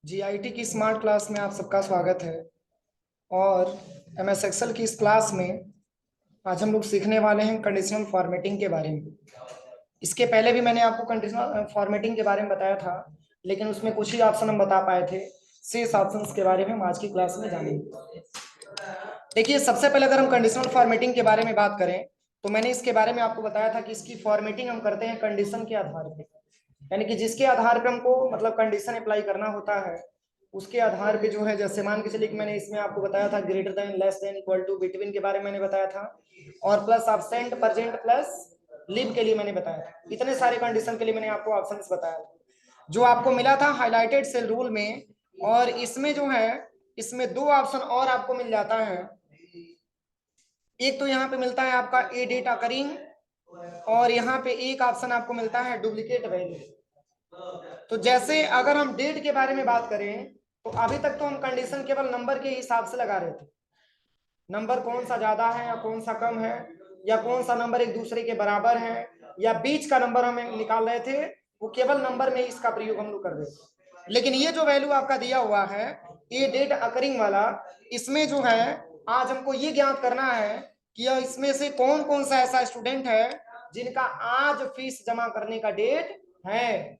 GIT की smart class में आप सबका स्वागत है। और एमएस एक्सेल की इस क्लास में आज हम लोग सीखने वाले हैं कंडीशनल फॉर्मेटिंग के बारे में। इसके पहले भी मैंने आपको कंडीशनल फॉर्मेटिंग के बारे में बताया था, लेकिन उसमें कुछ ही ऑप्शन हम बता पाए थे। शेष ऑप्शंस के बारे में हम आज की क्लास में जानेंगे। देखिए, सबसे पहले अगर हम कंडीशनल फॉर्मेटिंग के बारे में बात करें तो मैंने इसके बारे में आपको बताया था कि इसकी फॉर्मेटिंग हम करते हैं कंडीशन के आधार पर, यानी कि जिसके आधार पे हमको मतलब कंडीशन अप्लाई करना होता है उसके आधार पे जो है, जैसे मान के चलिए कि मैंने इसमें आपको बताया था greater than, less than, equal to, between के बारे में मैंने बताया था, और plus absent, present, plus leave के लिए मैंने बताया था। इतने सारे कंडीशन के लिए मैंने आपको ऑप्शंस बताया था जो आपको मिला था हाईलाइटेड सेल रूल में। और इसमें जो है, इसमें दो ऑप्शन और आपको मिल जाता है। एक तो यहाँ पे मिलता है आपका ए डेट अकरिंग, और यहाँ पे एक ऑप्शन आपको मिलता है डुप्लीकेट वैल्यू। तो जैसे अगर हम डेट के बारे में बात करें तो अभी तक तो हम कंडीशन केवल नंबर के हिसाब से लगा रहे थे, नंबर कौन सा ज्यादा है या कौन सा कम है, या कौन सा नंबर एक दूसरे के बराबर है, या बीच का नंबर हम निकाल रहे थे। वो केवल नंबर में इसका प्रयोग हम लोग कर रहे थे। लेकिन ये जो वैल्यू आपका दिया हुआ है, ये डेट अकरिंग वाला, इसमें जो है आज हमको ये ज्ञात करना है कि इसमें से कौन कौन सा ऐसा स्टूडेंट है जिनका आज फीस जमा करने का डेट है,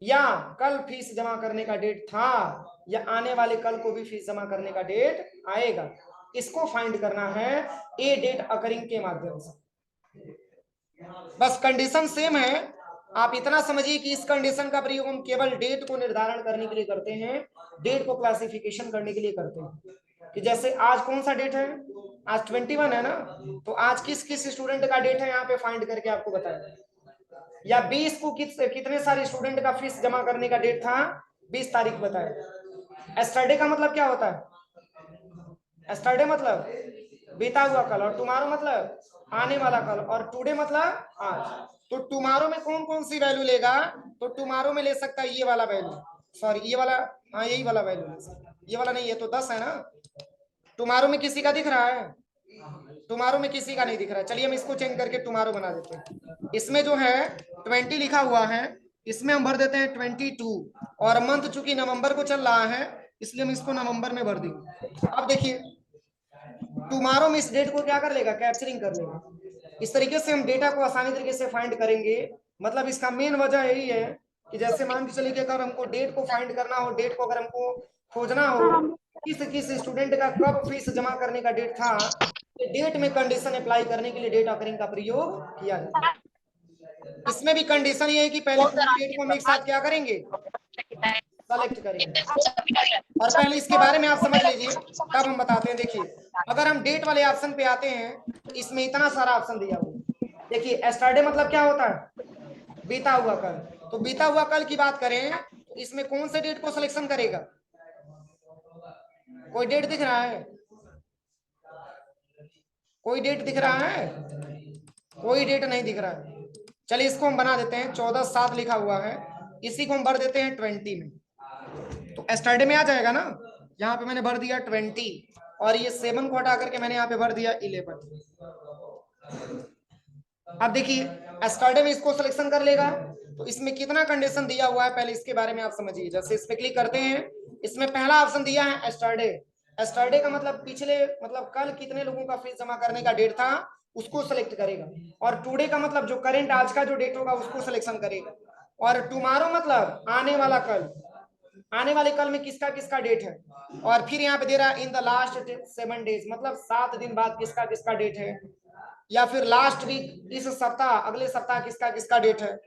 या कल फीस जमा करने का डेट था, या आने वाले कल को भी फीस जमा करने का डेट आएगा। इसको फाइंड करना है ए डेट अकरिंग के माध्यम से। बस कंडीशन सेम है, आप इतना समझिए कि इस कंडीशन का प्रयोग हम केवल डेट को निर्धारण करने के लिए करते हैं, डेट को क्लासिफिकेशन करने के लिए करते हैं। कि जैसे आज कौन सा डेट है, आज 21 है ना, तो आज किस किस स्टूडेंट का डेट है यहाँ पे फाइंड करके आपको बताया। या 20 को कितने सारे स्टूडेंट का फीस जमा करने का डेट था, 20 तारीख बताए। एस्टरडे का मतलब क्या होता है, एस्टरडे मतलब बीता हुआ कल, और टुमारो मतलब आने वाला कल, और टुडे मतलब आज। तो टुमारो में कौन कौन सी वैल्यू लेगा, तो टुमारो में ले सकता है ये वाला वैल्यू, सॉरी ये वाला, हाँ यही वाला वैल्यू ले सकता है, ये वाला नहीं, ये तो 10 है ना। टुमारो में किसी का दिख रहा है, टुमारो में किसी का नहीं दिख रहा है। चलिए हम इसको चेंज करके टुमारो बना देते हैं। इसमें जो है 20 लिखा हुआ है, इसमें हम भर देते हैं 22, और मंथ चूंकि नवंबर को चल रहा है इसलिए हम इसको नवंबर में भर देंगे। अब देखिए टुमारो में इस डेट को क्या कर लेगा, कैप्चरिंग कर लेगा। इस तरीके से हम डेटा को आसानी तरीके से फाइंड करेंगे। मतलब इसका मेन वजह यही है कि जैसे मान के चलिए कि अगर हमको डेट को फाइंड करना हो, डेट को अगर हमको खोजना हो किस किस स्टूडेंट का कब फीस जमा करने का डेट था, तो डेट में कंडीशन अप्लाई करने के लिए डेट अकरिंग का प्रयोग किया जाता है। इसमें भी कंडीशन ये है कि पहले पूरी डेट को हम एक साथ क्या करेंगे, सेलेक्ट करेंगे। और पहले इसके बारे में आप समझ लीजिए, तब हम बताते हैं। देखिए अगर हम डेट वाले ऑप्शन पे आते हैं तो इसमें इतना सारा ऑप्शन दिया हुआ है। देखिए एस्टरडे मतलब क्या होता है, बीता हुआ कल। तो बीता हुआ कल की बात करें तो इसमें कौन से डेट को सिलेक्शन करेगा, कोई डेट दिख रहा है, कोई डेट दिख रहा है, कोई डेट नहीं दिख रहा है। चलिए इसको हम बना देते हैं, 14/7 लिखा हुआ है, इसी को हम भर देते हैं 20 में, तो एस्टरडे में आ जाएगा ना। यहाँ पे मैंने भर दिया 20, और ये 7 को हटा करके मैंने यहाँ पे भर दिया 11। अब देखिए एस्टरडे में इसको सिलेक्शन कर लेगा, तो इसमें कितना कंडीशन दिया हुआ है पहले इसके बारे में आप समझिए। जैसे इस पे क्लिक करते हैं, इसमें पहला ऑप्शन दिया है एस्टरडे। एस्टरडे का मतलब पिछले, मतलब कल कितने लोगों का फीस जमा करने का डेट था उसको सिलेक्ट करेगा। और टुडे का मतलब जो करेंट आज का जो डेट होगा उसको सिलेक्शन करेगा। और टुमारो मतलब आने वाला कल, आने वाले कल में किसका किसका डेट है। और फिर यहाँ पे दे रहा है इन द लास्ट 7 डेज, मतलब 7 दिन बाद किसका किसका डेट है। या फिर लास्ट वीक, इस सप्ताह, अगले सप्ताह किसका किसका डेट है।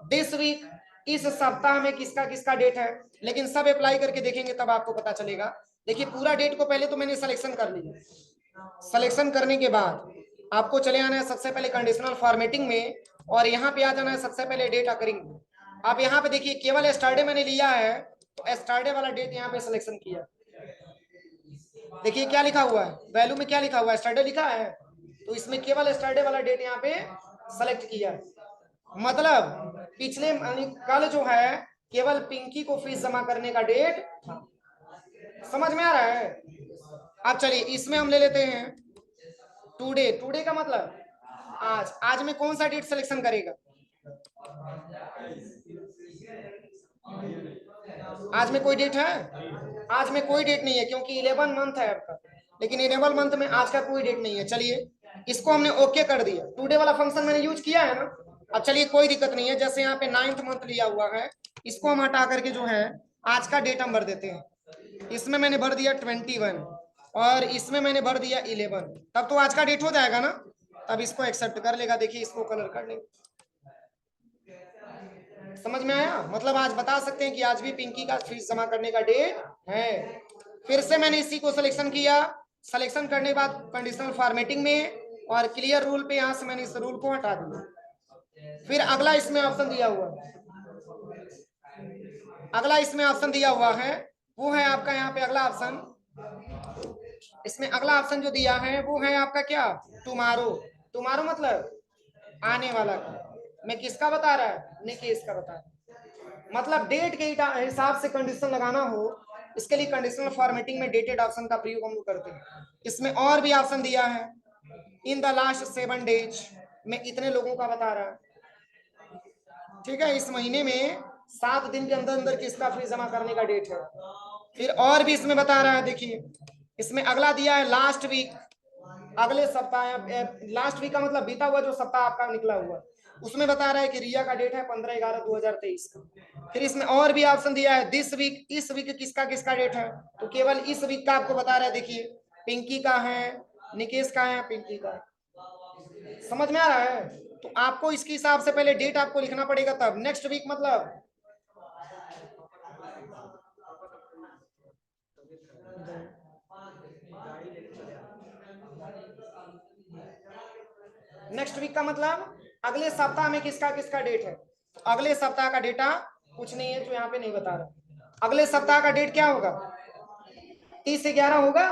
दिस वीक, इस सप्ताह में किसका किसका डेट है। लेकिन सब अप्लाई करके देखेंगे तब आपको पता चलेगा। देखिए पूरा डेट को पहले तो मैंने सिलेक्शन कर लिया, सिलेक्शन करने के बाद आपको चले आना है सबसे पहले कंडीशनल फॉर्मेटिंग में, और यहाँ पे आ जाना है सबसे पहले डेट अकरिंग। आप यहाँ पे देखिए केवल एस्टरडे मैंने लिया है, तो एस्टरडे वाला डेट यहाँ पे सिलेक्शन किया। देखिए क्या लिखा हुआ है, वैल्यू में क्या लिखा हुआ है, एस्टरडे लिखा है, तो इसमें केवल एस्टरडे वाला डेट यहाँ पे सेलेक्ट किया। मतलब पिछले कल जो है केवल पिंकी को फीस जमा करने का डेट था। समझ में आ रहा है। अब चलिए इसमें हम ले लेते हैं टुडे। टुडे का मतलब आज, आज में कौन सा डेट सिलेक्शन करेगा, आज में कोई डेट है? आज में कोई डेट नहीं है क्योंकि 11 मंथ है आपका, लेकिन 11 मंथ में आज का कोई डेट नहीं है। चलिए इसको हमने ओके कर दिया, टुडे वाला फंक्शन मैंने यूज किया है ना। अब चलिए कोई दिक्कत नहीं है, जैसे यहाँ पे 9th मंथ लिया हुआ है, इसको हम हटा करके जो है आज का डेट हम भर देते हैं। इसमें मैंने भर दिया 21 और इसमें मैंने भर दिया 11, तब तो आज का डेट हो जाएगा ना। तब इसको एक्सेप्ट कर लेगा। देखिए इसको कलर कर लेंगे। समझ में आया? मतलब आज बता सकते हैं कि आज भी पिंकी का फीस जमा करने का डेट है। फिर से मैंने इसी को सिलेक्शन किया, सिलेक्शन करने के बाद कंडीशनल फॉर्मेटिंग में और क्लियर रूल पे यहां से मैंने इस रूल को हटा दिया। फिर अगला इसमें ऑप्शन दिया हुआ है, अगला इसमें ऑप्शन दिया हुआ है वो है आपका यहाँ पे अगला ऑप्शन। इसमें अगला ऑप्शन जो दिया है वो है आपका क्या, टुमारो। टुमारो मतलब आने वाला का। मैं किसका बता रहा है? निकेश का बता रहा है। मतलब डेट के हिसाब से कंडीशन लगाना हो, इसके लिए कंडीशनल फॉर्मेटिंग में डेटेड ऑप्शन का प्रयोग हम लोग करते हैं। इसमें और भी ऑप्शन दिया है, इन द लास्ट 7 डेज में इतने लोगों का बता रहा है। ठीक है, इस महीने में 7 दिन के अंदर अंदर किसका फीस जमा करने का डेट है। फिर और भी इसमें बता रहा है, देखिए इसमें अगला दिया है लास्ट वीक, अगले सप्ताह। लास्ट वीक का मतलब बीता हुआ जो सप्ताह आपका निकला हुआ, उसमें बता रहा है कि रिया का डेट है 15/11/2023 का। फिर इसमें और भी ऑप्शन दिया है दिस वीक, इस वीक किसका किसका डेट है, तो केवल इस वीक का आपको बता रहा है। देखिए पिंकी का है, निकेश का है, पिंकी का है। समझ में आ रहा है? तो आपको इसके हिसाब से पहले डेट आपको लिखना पड़ेगा, तब नेक्स्ट वीक मतलब नेक्स्ट वीक का मतलब अगले सप्ताह में किसका किसका डेट है। तो अगले सप्ताह का डेटा कुछ नहीं है जो यहाँ पे नहीं बता रहा। अगले सप्ताह का डेट क्या होगा? 30/11 होगा,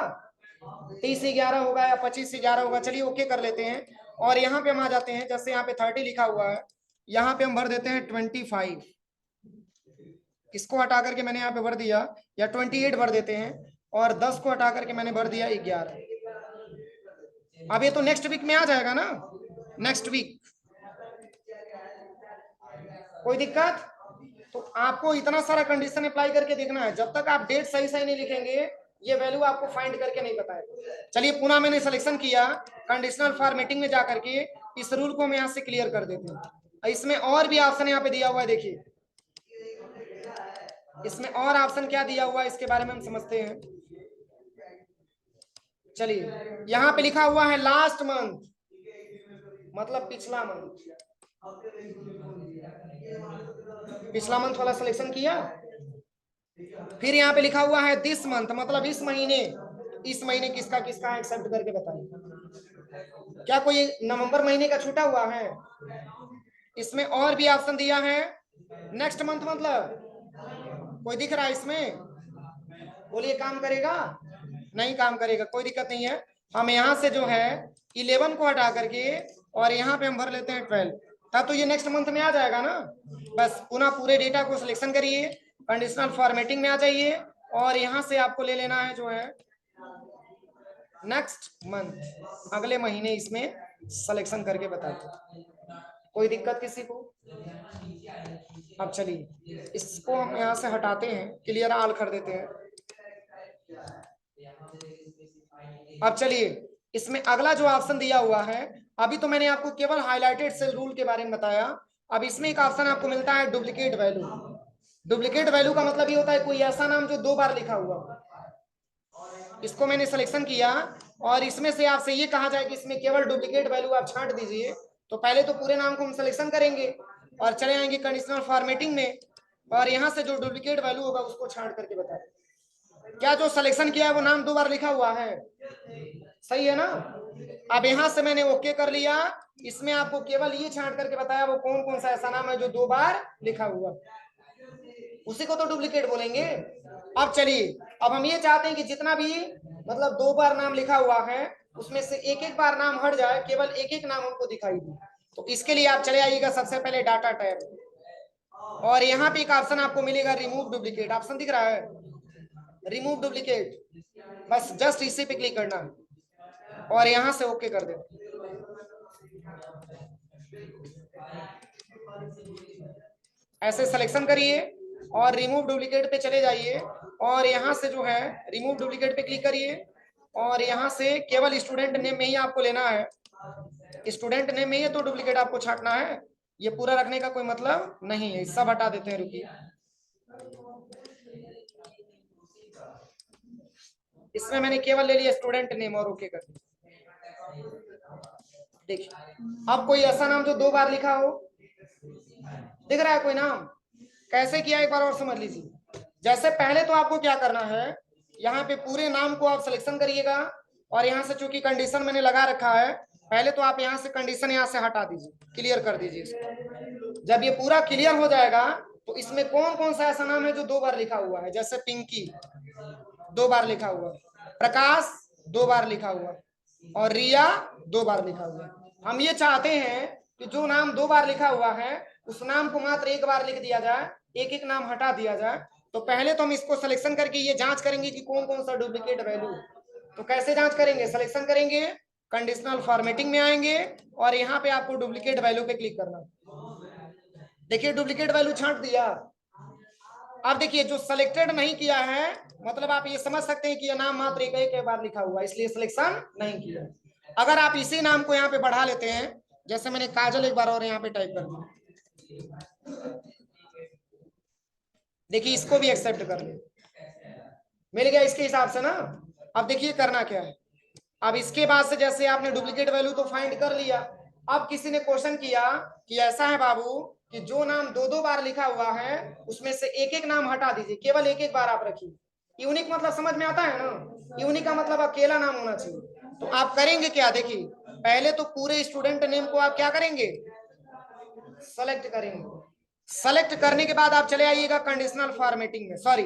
30/11 होगा या 25/11 होगा। चलिए ओके कर लेते हैं। और यहाँ पे हम आ जाते हैं, जैसे यहाँ पे 30 लिखा हुआ है, यहाँ पे हम भर देते हैं 25। इसको हटा करके मैंने यहाँ पे भर दिया, या 28 भर देते हैं, और 10 को हटा करके मैंने भर दिया 11। अब ये तो नेक्स्ट वीक में आ जाएगा ना, नेक्स्ट वीक। कोई दिक्कत? तो आपको इतना सारा कंडीशन अप्लाई करके देखना है, जब तक आप डेट सही सही नहीं लिखेंगे ये वैल्यू आपको फाइंड करके नहीं बताएगा। चलिए पुनः मैंने सिलेक्शन किया, कंडीशनल फॉर्मेटिंग में जाकर के इस रूल को मैं यहाँ से क्लियर कर देते हैं। इसमें और भी ऑप्शन यहाँ पे दिया हुआ है, देखिए इसमें और ऑप्शन क्या दिया हुआ है इसके बारे में हम समझते हैं। चलिए यहाँ पे लिखा हुआ है लास्ट मंथ, मतलब पिछला मंथ। पिछला मंथ वाला सिलेक्शन किया। फिर यहाँ पे लिखा हुआ है दिस मंथ, मतलब इस महीने। इस महीने किसका किसका एक्सेप्ट करके बताइए। क्या कोई नवंबर महीने का छूटा हुआ है? इसमें और भी ऑप्शन दिया है। नेक्स्ट मंथ मतलब कोई दिख रहा है इसमें? बोलिए काम करेगा? नहीं काम करेगा, कोई दिक्कत नहीं है। हम यहाँ से जो है 11 को हटा करके और यहाँ पे हम भर लेते हैं 12, तब तो ये नेक्स्ट मंथ में आ जाएगा ना। बस पुनः पूरे डेटा को सिलेक्शन करिए, कंडीशनल फॉर्मेटिंग में आ जाइए, और यहाँ से आपको ले लेना है जो है नेक्स्ट मंथ, अगले महीने इसमें सिलेक्शन करके बताइए। कोई दिक्कत किसी को? अब चलिए इसको हम यहाँ से हटाते हैं, क्लियर ऑल कर देते हैं। अब चलिए इसमें अगला जो ऑप्शन दिया हुआ है, अभी तो मैंने आपको केवल हाईलाइटेड सेल रूल के बारे में बताया। अब इसमें एक ऑप्शन आपको मिलता है डुप्लीकेट वैल्यू। डुप्लीकेट वैल्यू का मतलब ये होता है कोई ऐसा नाम जो 2 बार लिखा हुआ। इसको मैंने सिलेक्शन किया और इसमें से आपसे ये कहा जाए कि इसमें केवल डुप्लीकेट वैल्यू आप छांट दीजिए, तो पहले तो पूरे नाम को हम सिलेक्शन करेंगे और चले आएंगे कंडीशनल फॉर्मेटिंग में, और यहाँ से जो डुप्लीकेट वैल्यू होगा उसको छांट करके बताएं। क्या जो सिलेक्शन किया है वो नाम 2 बार लिखा हुआ है? सही है ना। अब यहाँ से मैंने ओके कर लिया, इसमें आपको केवल ये छांट करके बताया वो कौन कौन सा ऐसा नाम है जो 2 बार लिखा हुआ, उसी को तो डुप्लीकेट बोलेंगे। अब चलिए, अब हम ये चाहते हैं कि जितना भी मतलब 2 बार नाम लिखा हुआ है उसमें से एक एक बार नाम हट जाए, केवल एक एक नाम हमको दिखाई दे। तो इसके लिए आप चले आइएगा सबसे पहले डाटा टैब, और यहाँ पे एक ऑप्शन आपको मिलेगा रिमूव डुप्लीकेट, ऑप्शन दिख रहा है रिमूव डुप्लीकेट, बस जस्ट इसी पे क्लिक करना है और यहाँ से ओके कर देना। ऐसे सिलेक्शन करिए और रिमूव डुप्लीकेट पे चले जाइए और यहाँ से जो है रिमूव डुप्लीकेट पे क्लिक करिए और यहाँ से केवल स्टूडेंट नेम में ही आपको लेना है, स्टूडेंट नेम में ही तो डुप्लीकेट आपको छांटना है, ये पूरा रखने का कोई मतलब नहीं है, सब हटा देते हैं। रुकिए, इसमें मैंने केवल ले लिया स्टूडेंट नेम और ओके कर दिया। देखिए अब कोई ऐसा नाम जो 2 बार लिखा हो, दिख रहा है कोई नाम? कैसे किया एक बार और समझ लीजिए। जैसे पहले तो आपको क्या करना है, यहाँ पे पूरे नाम को आप सिलेक्शन करिएगा और यहाँ से चूंकि कंडीशन मैंने लगा रखा है, पहले तो आप यहाँ से कंडीशन यहाँ से हटा दीजिए, क्लियर कर दीजिए इसको। जब ये पूरा क्लियर हो जाएगा तो इसमें कौन कौन सा ऐसा नाम है जो 2 बार लिखा हुआ है, जैसे पिंकी 2 बार लिखा हुआ, प्रकाश 2 बार लिखा हुआ और रिया 2 बार लिखा हुआ। हम ये चाहते हैं कि जो नाम 2 बार लिखा हुआ है उस नाम को मात्र 1 बार लिख दिया जाए, एक एक नाम हटा दिया जाए। तो पहले तो हम इसको सिलेक्शन करके ये जांच करेंगे कि कौन कौन सा डुप्लीकेट वैल्यू। तो कैसे जांच करेंगे? सिलेक्शन करेंगे, कंडीशनल फॉर्मेटिंग में आएंगे और यहाँ पे आपको डुप्लीकेट वैल्यू पे क्लिक करना। देखिए डुप्लीकेट वैल्यू छांट दिया। अब देखिए जो सिलेक्टेड नहीं किया है, मतलब आप ये समझ सकते हैं कि ये नाम मात्र एक बार लिखा हुआ है, इसलिए सिलेक्शन नहीं किया। अगर आप इसी नाम को यहाँ पे बढ़ा लेते हैं, जैसे मैंने काजल एक बार और यहाँ पे टाइप कर दिया, देखिए इसको भी एक्सेप्ट कर ले, मिल गया इसके हिसाब से ना। अब देखिए करना क्या है, अब इसके बाद से जैसे आपने डुप्लीकेट वैल्यू तो फाइंड कर लिया, अब किसी ने क्वेश्चन किया कि ऐसा है बाबू कि जो नाम 2 बार लिखा हुआ है उसमें से एक एक नाम हटा दीजिए, केवल एक एक बार आप रखिए। यूनिक मतलब समझ में आता है ना, यूनिक का मतलब अकेला नाम होना चाहिए। तो आप करेंगे क्या, देखिए पहले तो पूरे स्टूडेंट नेम को आप क्या करेंगे, सेलेक्ट करेंगे। सेलेक्ट करने के बाद आप चले आइएगा कंडीशनल फॉर्मेटिंग में, सॉरी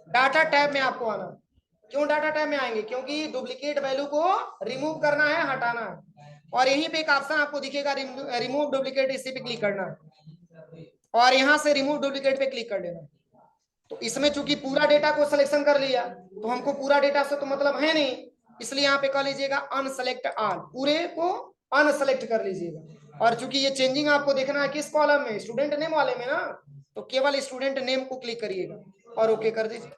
डाटा टैब में आपको आना। क्यों डाटा टैब में आएंगे? क्योंकि डुप्लीकेट वैल्यू को रिमूव करना है, हटाना है। और यहीं पे एक ऑप्शन आपको दिखेगा रिमूव डुप्लीकेट, इसी पे क्लिक करना है और यहां से रिमूव डुप्लीकेट पे क्लिक कर देना। तो इसमें चूंकि पूरा डेटा को सिलेक्शन कर लिया तो हमको पूरा डेटा से तो मतलब है नहीं, इसलिए यहाँ पे कह लीजिएगा अनसेलेक्ट ऑल, पूरे को अनसेलेक्ट कर लीजिएगा। और चूंकि ये चेंजिंग आपको देखना है किस कॉलम में, स्टूडेंट नेम वाले में ना, तो केवल स्टूडेंट नेम को क्लिक करिएगा और ओके कर दीजिए।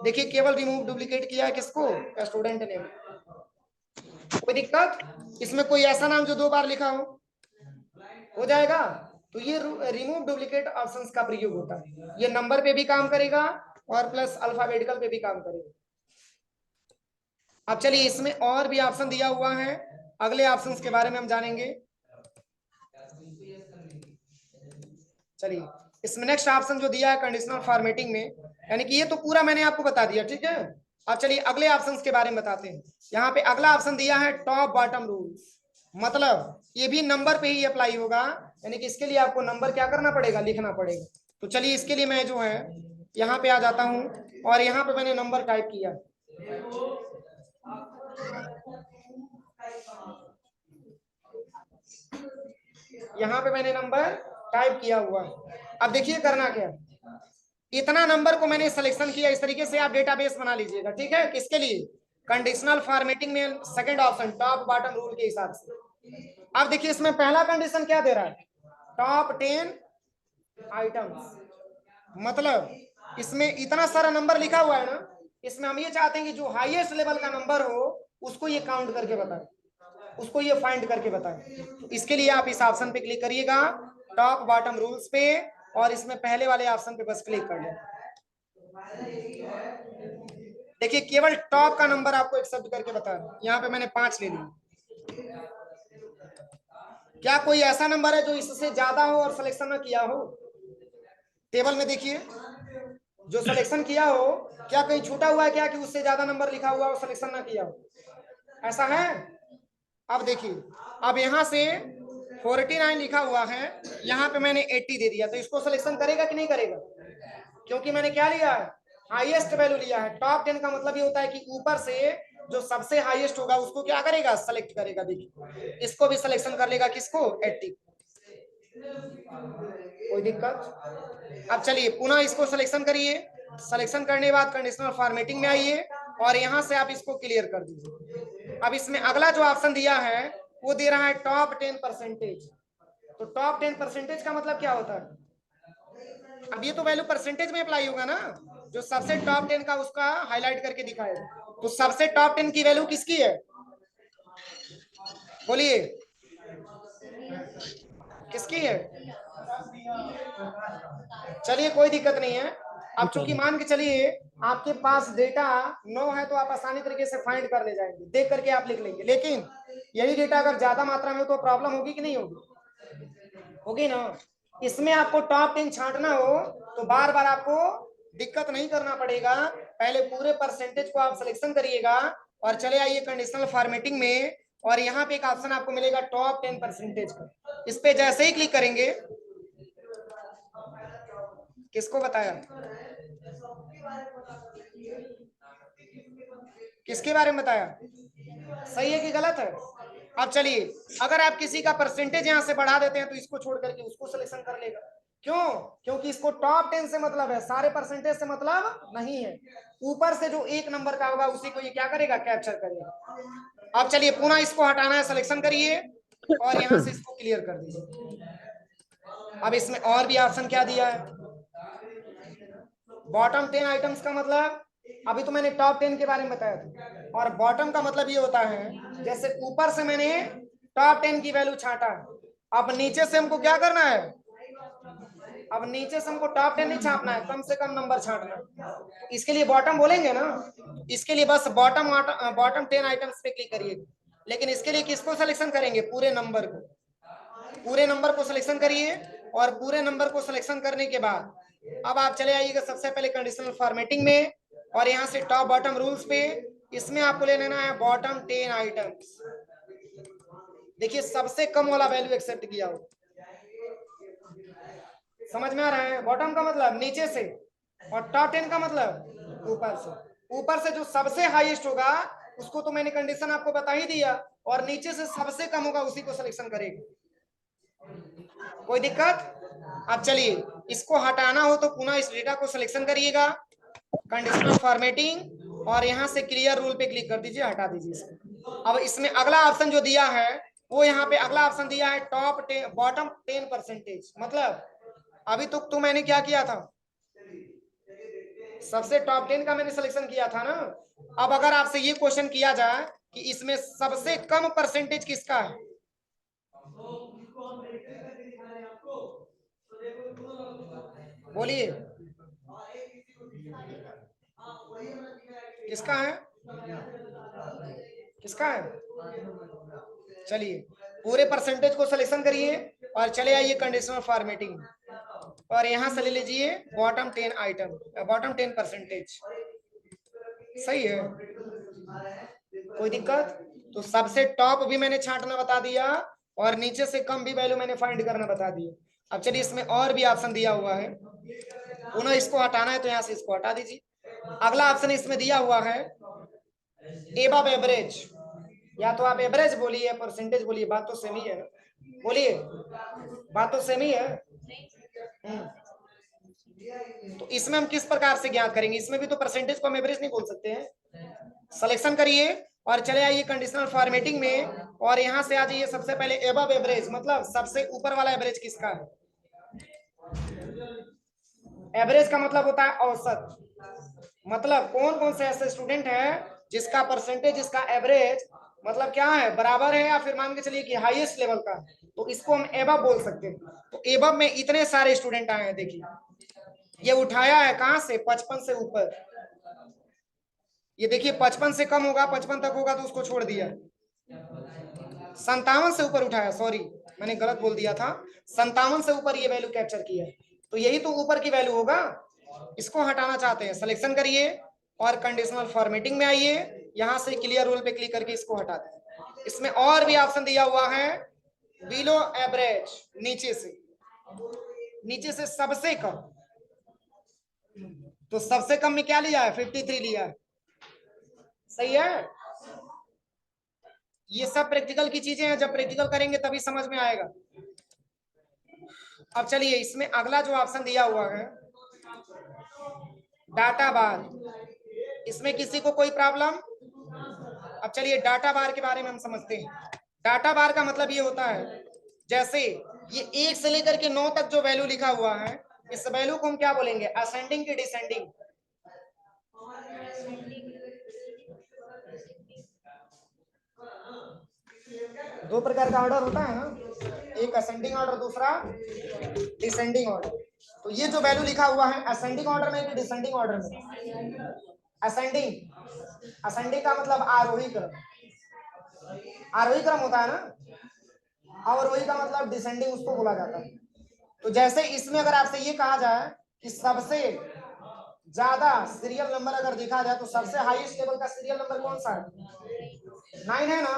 देखिए केवल रिमूव डुप्लीकेट किया है किसको, स्टूडेंट नेम। कोई दिक्कत? इसमें कोई ऐसा नाम जो 2 बार लिखा हो जाएगा। तो ये रिमूव डुप्लीकेट ऑप्शंस का प्रयोग होता है, ये नंबर पे भी काम करेगा और प्लस अल्फाबेटिकल पे भी काम करेगा। अब चलिए इसमें और भी ऑप्शन दिया हुआ है, अगले ऑप्शंस के बारे में हम जानेंगे। चलिए इसमें नेक्स्ट ऑप्शन जो दिया है कंडीशनल फॉर्मेटिंग में, यानी कि ये तो पूरा मैंने आपको बता दिया, ठीक है। अब चलिए अगले ऑप्शंस के बारे में बताते हैं। यहाँ पे अगला ऑप्शन दिया है टॉप बॉटम रूल्स, मतलब ये भी नंबर पे ही अप्लाई होगा, यानी कि इसके लिए आपको नंबर क्या करना पड़ेगा, लिखना पड़ेगा। तो चलिए इसके लिए मैं जो है यहाँ पे आ जाता हूँ और यहाँ पे मैंने नंबर टाइप किया, यहाँ पे मैंने नंबर टाइप किया हुआ है। अब देखिए करना क्या, इतना नंबर को मैंने सिलेक्शन किया, इस तरीके से आप डेटाबेस बना लीजिएगा, ठीक है। किसके लिए? कंडीशनल फॉर्मेटिंग में second option top bottom rule के हिसाब से। अब देखिए इसमें पहला कंडीशन क्या दे रहा है, टॉप 10 आइटम्स, मतलब इसमें इतना सारा नंबर लिखा हुआ है ना, इसमें हम ये चाहते हैं कि जो हाईएस्ट लेवल का नंबर हो उसको ये काउंट करके बताएं, उसको ये फाइंड करके बताएं। तो इसके लिए आप इस ऑप्शन पे क्लिक करिएगा टॉप बॉटम रूल्स पे और इसमें पहले वाले ऑप्शन पे बस क्लिक कर लें। देखिए केवल टॉप का नंबर आपको एक्सेप्ट करके बता रहा हूं, यहाँ पे मैंने 5 ले लिया। क्या कोई ऐसा नंबर है जो इससे ज्यादा हो और सिलेक्शन ना किया हो? टेबल में देखिए जो सिलेक्शन किया हो, क्या कहीं छूटा हुआ है क्या कि उससे ज्यादा नंबर लिखा हुआ हो सिलेक्शन ना किया हो, ऐसा है? अब देखिए अब यहाँ से 49 लिखा हुआ है, यहाँ पे मैंने 80 दे दिया, तो इसको सिलेक्शन करेगा कि नहीं करेगा? क्योंकि मैंने क्या लिया है, हाईएस्ट वैल्यू लिया है। टॉप 10 का मतलब ये होता है कि ऊपर से जो सबसे हाईएस्ट होगा उसको क्या करेगा, सेलेक्ट करेगा। देखिए इसको भी सिलेक्शन कर लेगा, किसको, 80। कोई दिक्कत? अब चलिए पुनः इसको सिलेक्शन करिए, सिलेक्शन करने के बाद कंडीशनल फॉर्मेटिंग में आइए और यहां से आप इसको क्लियर कर दीजिए। अब इसमें अगला जो ऑप्शन दिया है वो दे रहा है टॉप 10%। तो टॉप 10% का मतलब क्या होता है, अब ये तो वैल्यू परसेंटेज में अप्लाई होगा ना, जो सबसे टॉप 10 का उसका हाईलाइट करके दिखाएगा। तो सबसे टॉप 10 की वैल्यू किसकी है, बोलिए किसकी है? चलिए कोई दिक्कत नहीं है। अब चूंकि मान के चलिए आपके पास डेटा 9 है, तो आप आसानी तरीके से फाइंड कर ले जाएंगे, देख करके आप लिख लेंगे। लेकिन यही डेटा अगर ज्यादा मात्रा में हो तो प्रॉब्लम होगी कि नहीं होगी? होगी ना। इसमें आपको टॉप 10 छांटना हो तो बार बार आपको दिक्कत नहीं करना पड़ेगा। पहले पूरे परसेंटेज को आप सिलेक्शन करिएगा और चले आइए कंडीशनल फॉर्मेटिंग में, और यहाँ पे एक ऑप्शन आपको मिलेगा टॉप 10 परसेंटेज का। इस पे जैसे ही क्लिक करेंगे, किसको बताया, किसके बारे में बताया, सही है कि गलत है? अब चलिए, अगर आप किसी का परसेंटेज यहां से बढ़ा देते हैं तो इसको छोड़ करके उसको सिलेक्शन कर लेगा। क्यों? क्योंकि इसको टॉप 10 से मतलब है, सारे परसेंटेज से मतलब नहीं है। ऊपर से जो एक नंबर का होगा उसी को ये क्या करेगा, कैप्चर करेगा। अब चलिए पुनः इसको हटाना है, सिलेक्शन करिए और यहां से इसको क्लियर कर दीजिए। अब इसमें और भी ऑप्शन क्या दिया है, बॉटम 10 आइटम्स का मतलब, अभी तो मैंने टॉप 10 के बारे में बताया था, और बॉटम का मतलब ये होता है जैसे ऊपर से मैंने टॉप 10 की वैल्यू छाटा, अब नीचे से हमको क्या करना है, अब नीचे से हमको टॉप 10 नहीं छापना है, कम से कम नंबर छाटना है। इसके लिए बॉटम बोलेंगे ना, इसके लिए बस बॉटम बॉटम 10 आइटम्स पे क्लिक करिए। लेकिन इसके लिए किसको सिलेक्शन करेंगे, पूरे नंबर को, पूरे नंबर को सिलेक्शन करिए। और पूरे नंबर को सिलेक्शन करने के बाद अब आप चले आइएगा सबसे पहले कंडीशनल फॉर्मेटिंग में, और यहां से टॉप बॉटम रूल्स पे, इसमें आपको ले लेना है बॉटम 10 आइटम्स। देखिए सबसे कम वाला वैल्यू एक्सेप्ट किया हो, समझ में आ रहा है? बॉटम का मतलब नीचे से, और टॉप 10 का मतलब ऊपर से। ऊपर से जो सबसे हाईएस्ट होगा उसको तो मैंने कंडीशन आपको बता ही दिया, और नीचे से सबसे कम होगा उसी को सिलेक्शन करेगा। कोई दिक्कत? अब चलिए, इसको हटाना हो तो पुनः इस डेटा को सिलेक्शन करिएगा, कंडीशनल फॉर्मेटिंग, और यहां से क्लियर रूल पे क्लिक कर दीजिए, हटा दीजिए इसको। अब इसमें अगला ऑप्शन जो दिया है वो यहाँ पे अगला ऑप्शन दिया है टॉप 10 बॉटम 10 परसेंटेज। मतलब अभी तो मैंने क्या किया था, सबसे टॉप 10 का मैंने सिलेक्शन किया था ना। अब अगर आपसे ये क्वेश्चन किया जाए कि इसमें सबसे कम परसेंटेज किसका है, बोलिए किसका है, किसका है? चलिए पूरे परसेंटेज को सिलेक्शन करिए और चले आइए कंडीशनल फॉर्मेटिंग, और यहां से ले लीजिए बॉटम 10 आइटम, बॉटम 10 परसेंटेज। सही है, कोई दिक्कत? तो सबसे टॉप भी मैंने छांटना बता दिया और नीचे से कम भी वैल्यू मैंने फाइंड करना बता दिया। अब चलिए इसमें और भी ऑप्शन दिया हुआ है, पुनः इसको हटाना है तो यहाँ से इसको हटा दीजिए। अगला ऑप्शन इसमें दिया हुआ है एबव एवरेज, या तो आप एवरेज बोलिए परसेंटेज बोलिए, बात तो सेम ही है ना, बोलिए बात तो सेम ही है। तो इसमें हम किस प्रकार से ज्ञात करेंगे, इसमें भी तो परसेंटेज को हम एवरेज नहीं बोल सकते हैं। सिलेक्शन करिए और चले आइए कंडीशनल फॉर्मेटिंग में, और यहां से आ जाइए सबसे पहले एबव एवरेज, मतलब सबसे ऊपर वाला एवरेज किसका है। एवरेज का मतलब होता है औसत, मतलब कौन कौन से ऐसे स्टूडेंट हैं जिसका परसेंटेज, जिसका एवरेज मतलब क्या है, बराबर है या फिर मान के चलिए कि हाईएस्ट लेवल का, तो इसको हम एबव बोल सकते हैं। तो एबव में इतने सारे स्टूडेंट आए हैं, देखिए ये उठाया है कहां से, 55 से ऊपर। ये देखिए 55 से कम होगा, 55 तक होगा तो उसको छोड़ दिया, 57 से ऊपर उठाया, सॉरी मैंने गलत बोल दिया था, 57 से ऊपर ये वैल्यू कैप्चर किया है, तो यही तो ऊपर की वैल्यू होगा। इसको हटाना चाहते हैं, सिलेक्शन करिए और कंडीशनल फॉर्मेटिंग में आइए, यहां से क्लियर रूल पे क्लिक करके इसको हटा दें। इसमें और भी ऑप्शन दिया हुआ है बिलो एवरेज, नीचे से सबसे कम, तो सबसे कम में क्या लिया है, 53 लिया है। सही है, ये सब प्रैक्टिकल की चीजें हैं, जब प्रैक्टिकल करेंगे तभी समझ में आएगा। अब चलिए इसमें अगला जो ऑप्शन दिया हुआ है डाटा बार, इसमें किसी को कोई प्रॉब्लम? अब चलिए डाटा बार के बारे में हम समझते हैं। डाटा बार का मतलब ये होता है जैसे ये 1 से लेकर के 9 तक जो वैल्यू लिखा हुआ है, इस वैल्यू को हम क्या बोलेंगे, असेंडिंग की डिसेंडिंग? दो प्रकार का ऑर्डर होता है ना, एक असेंडिंग ऑर्डर, दूसरा डिसेंडिंग ऑर्डर। तो ये जो वैल्यू लिखा हुआ है असेंडिंग ऑर्डर में कि डिसेंडिंग ऑर्डर में? असेंडिंग। असेंडिंग का मतलब आरोही क्रम, आरोही क्रम होता है ना, अवरोही का मतलब डिसेंडिंग उसको बोला जाता है। तो जैसे इसमें अगर आपसे ये कहा जाए कि सबसे ज्यादा सीरियल नंबर अगर देखा जाए तो सबसे हाईएस्ट लेवल का सीरियल नंबर कौन सा है? 9 है ना।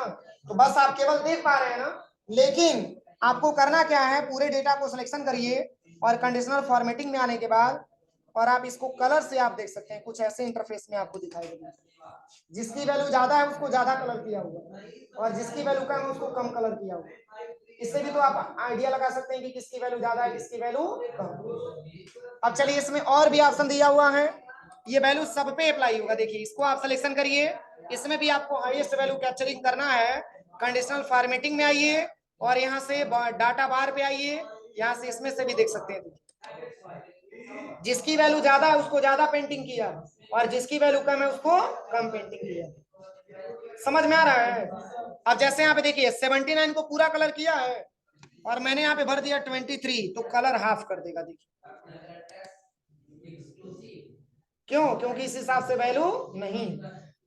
तो बस आप केवल देख पा रहे हैं ना, लेकिन आपको करना क्या है, पूरे डेटा को सिलेक्शन करिए और कंडीशनल फॉर्मेटिंग में आने के बाद और आप इसको कलर से आप देख सकते हैं, कुछ ऐसे इंटरफेस में आपको दिखाई देगा। जिसकी वैल्यू ज्यादा है उसको ज्यादा कलर किया हुआ और जिसकी वैल्यू कम है उसको कम कलर किया हुआ। इससे भी तो आप आइडिया लगा सकते हैं कि किसकी वैल्यू ज्यादा है किसकी वैल्यू कम। अब चलिए इसमें और भी ऑप्शन दिया हुआ है, ये वैल्यू सब पे अप्लाई होगा। देखिए इसको आप सिलेक्शन करिए, इसमें भी आपको हाईएस्ट वैल्यू कैप्चरिंग करना है। कंडीशनल फॉर्मेटिंग में आइए और यहाँ से डाटा बार पे आइए, यहाँ से इसमें से भी देख सकते हैं। जिसकी वैल्यू ज्यादा है उसको ज्यादा पेंटिंग किया और जिसकी वैल्यू कम है उसको कम पेंटिंग किया। समझ में आ रहा है? अब जैसे यहाँ पे देखिए 79 को पूरा कलर किया है और मैंने यहाँ पे भर दिया 23, तो कलर हाफ कर देगा। देखिए क्यों? क्योंकि इस हिसाब से वैल्यू नहीं।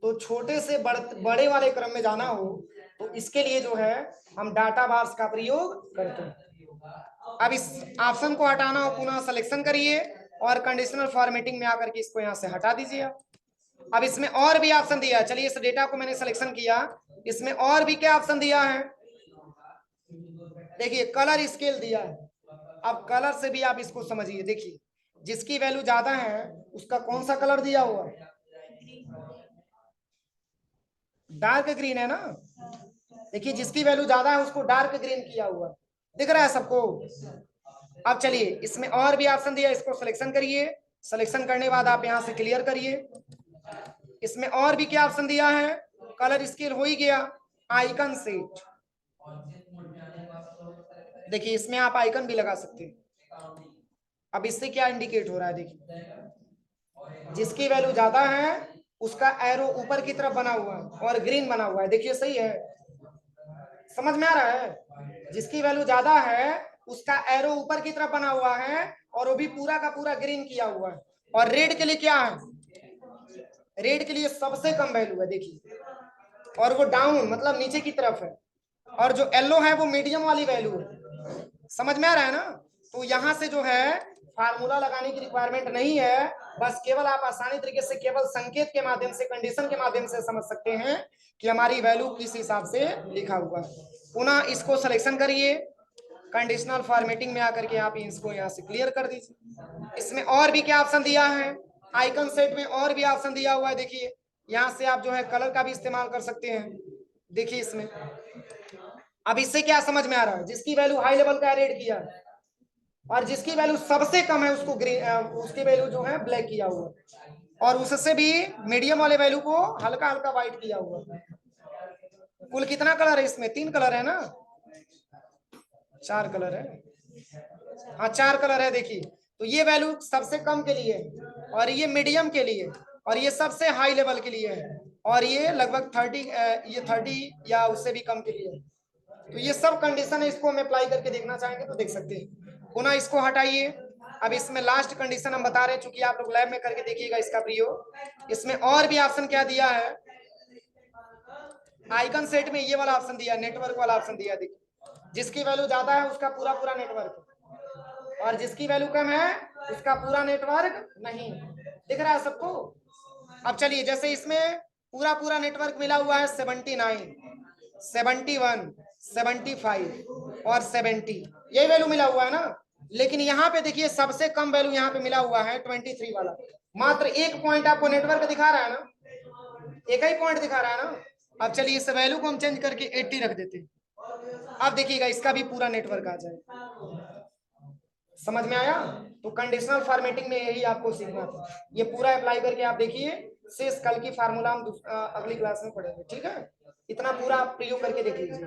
तो छोटे से बड़े वाले क्रम में जाना हो तो इसके लिए जो है हम डाटा बार्स का प्रयोग करते हैं। अब इस ऑप्शन को हटाना हो, पुनः सिलेक्शन करिए और कंडीशनल फॉर्मेटिंग में आकर के इसको यहाँ से हटा दीजिए। अब इसमें और भी ऑप्शन दिया है, चलिए इस डेटा को मैंने सिलेक्शन किया, इसमें और भी क्या ऑप्शन दिया है? देखिए कलर स्केल दिया है। अब कलर से भी आप इसको समझिए। देखिए जिसकी वैल्यू ज्यादा है उसका कौन सा कलर दिया हुआ? डार्क ग्रीन है ना। देखिए जिसकी वैल्यू ज्यादा है उसको डार्क ग्रीन किया हुआ, दिख रहा है सबको? अब चलिए इसमें और भी ऑप्शन दिया, इसको सिलेक्शन करिए, सिलेक्शन करने के बाद आप यहां से क्लियर करिए। इसमें और भी क्या ऑप्शन दिया है? कलर स्केल हो ही गया, आइकन सेट। देखिए इसमें आप आइकन भी लगा सकते हैं। अब इससे क्या इंडिकेट हो रहा है? देखिए जिसकी वैल्यू ज्यादा है उसका एरो ऊपर की तरफ बना हुआ है और ग्रीन बना हुआ है। देखिए सही है, समझ में आ रहा है? जिसकी वैल्यू ज्यादा है उसका एरो ऊपर की तरफ बना हुआ है और वो भी पूरा का पूरा ग्रीन किया हुआ है। और रेड के लिए क्या है? रेड के लिए सबसे कम वैल्यू है, देखिए, और वो डाउन मतलब नीचे की तरफ है। और जो येलो है वो मीडियम वाली वैल्यू है। समझ में आ रहा है ना? तो यहां से जो है फार्मूला लगाने की रिक्वायरमेंट नहीं है, बस केवल आप आसानी तरीके से केवल संकेत के माध्यम से, कंडीशन के माध्यम से समझ सकते हैं कि हमारी वैल्यू किस हिसाब से लिखा हुआ है। पुनः इसको सिलेक्शन करिए, कंडीशनल फॉर्मेटिंग में आकर के आप इसको यहाँ से क्लियर कर दीजिए। इसमें और भी क्या ऑप्शन दिया है? आइकन सेट में और भी ऑप्शन दिया हुआ है। देखिए यहाँ से आप जो है कलर का भी इस्तेमाल कर सकते हैं। देखिए इसमें अब इससे क्या समझ में आ रहा है? जिसकी वैल्यू हाई लेवल का रेड किया और जिसकी वैल्यू सबसे कम है उसको ग्रीन, उसकी वैल्यू जो है ब्लैक किया हुआ और उससे भी मीडियम वाले वैल्यू को हल्का हल्का व्हाइट किया हुआ। कुल कितना कलर है इसमें? 3 कलर है ना? 4 कलर है, हाँ 4 कलर है। देखिए तो ये वैल्यू सबसे कम के लिए और ये मीडियम के लिए और ये सबसे हाई लेवल के लिए है और ये लगभग 30, ये 30 या उससे भी कम के लिए। तो ये सब कंडीशन है, इसको हम अप्लाई करके देखना चाहेंगे तो देख सकते हैं। पुनः इसको हटाइए। अब इसमें लास्ट कंडीशन हम बता रहे हैं, चूंकि आप लोग लैब में करके देखिएगा इसका प्रयोग। इसमें और भी ऑप्शन क्या दिया है? आइकन सेट में ये वाला ऑप्शन दिया, नेटवर्क वाला ऑप्शन दिया। देखिए जिसकी वैल्यू ज्यादा है उसका पूरा पूरा नेटवर्क और जिसकी वैल्यू कम है उसका पूरा नेटवर्क नहीं। दिख रहा है सबको? अब चलिए जैसे इसमें पूरा पूरा नेटवर्क मिला हुआ है 79, 71, 75 और 70, यही वैल्यू मिला हुआ है ना। लेकिन यहाँ पे देखिए सबसे कम वैल्यू यहाँ पे मिला हुआ है 23 वाला। मात्र एक पॉइंट आपको नेटवर्क दिखा रहा है ना, एक ही पॉइंट दिखा रहा है ना। अब चलिए इस वैल्यू को हम चेंज करके 80 रख देते हैं। अब देखिएगा इसका भी पूरा नेटवर्क आ जाए। समझ में आया? तो कंडीशनल फॉर्मेटिंग में यही आपको सीखना था। ये पूरा अप्लाई करके आप देखिए, शेष कल की फार्मूला हम अगली क्लास में पढ़ेंगे। ठीक है, इतना पूरा आप प्रयोग करके देख लीजिए।